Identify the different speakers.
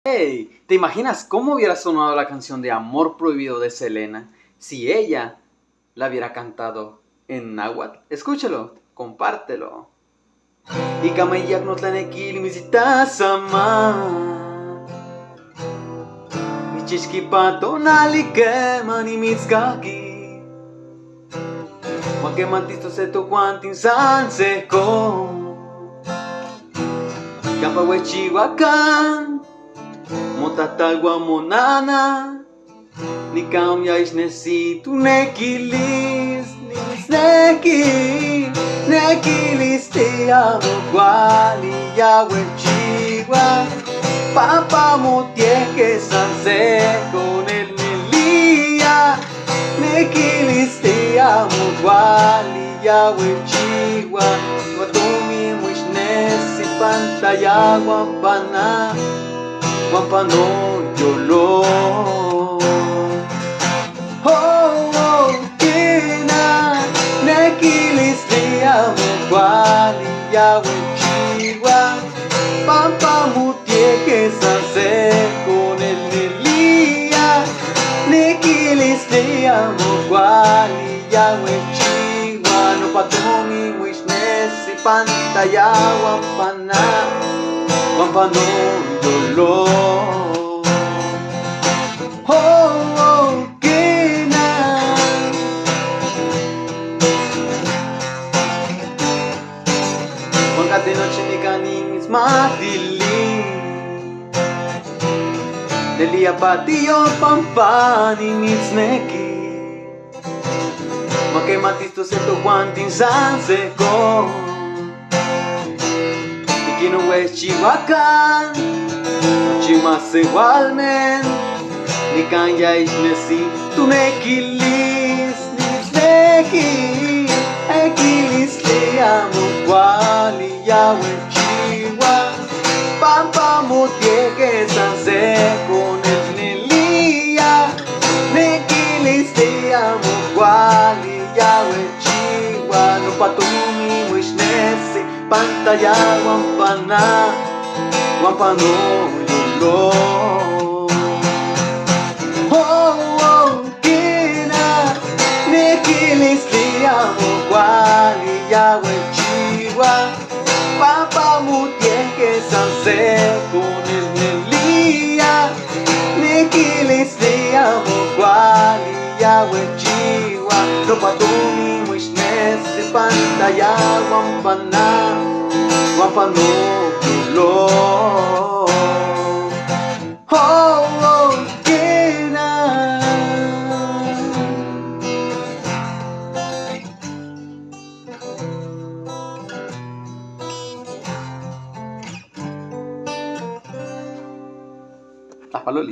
Speaker 1: Hey, ¿te imaginas cómo hubiera sonado la canción de Amor Prohibido de Selena si ella la hubiera cantado en náhuatl? Escúchalo, compártelo. Ikamayyak no tlanekili sama Michishkipato nalike manimitzkaki Wakemantisto se tojuantin sanseko Kampahuechihuacan Motatagua monana Nikam yaishnesitu nekilis Nekilis te amo guali yahuechiwa Papa motieque sanse con el nelia Nekilis te amo guali yahuechiwa Watomi muishnesi pantalla guampana Guampano yolo Oh, kina Nekilis te amo guali yahuechiwa Pampa mutieque sanse con el nelia Nekilis te amo guali yahuechiwa No patomi muishnesi pantalla guampana Guampano yolo Oh, kina Wankate noche nikaning ismatiling Nelia patio pampani mitzneki Makematisto seto guantin sanseko Ikino huechihuacan Chimas igualmen Nikan yaishnesi tu nekilis Ekilis te amo guali yahuechiwa Pampa motieque sanse con el nelia Nekilis te amo guali yahuechiwa No patumi muishnesi pantalla guampana Guampano yolo Oh, kina Nekilis te amo guali yahuechiwa Papa mutieque sanse con el nelia Nekilis te amo guali yahuechiwa No patumi muishnesi pantalla guampana Guampano yolo Oh, kina Las palolis.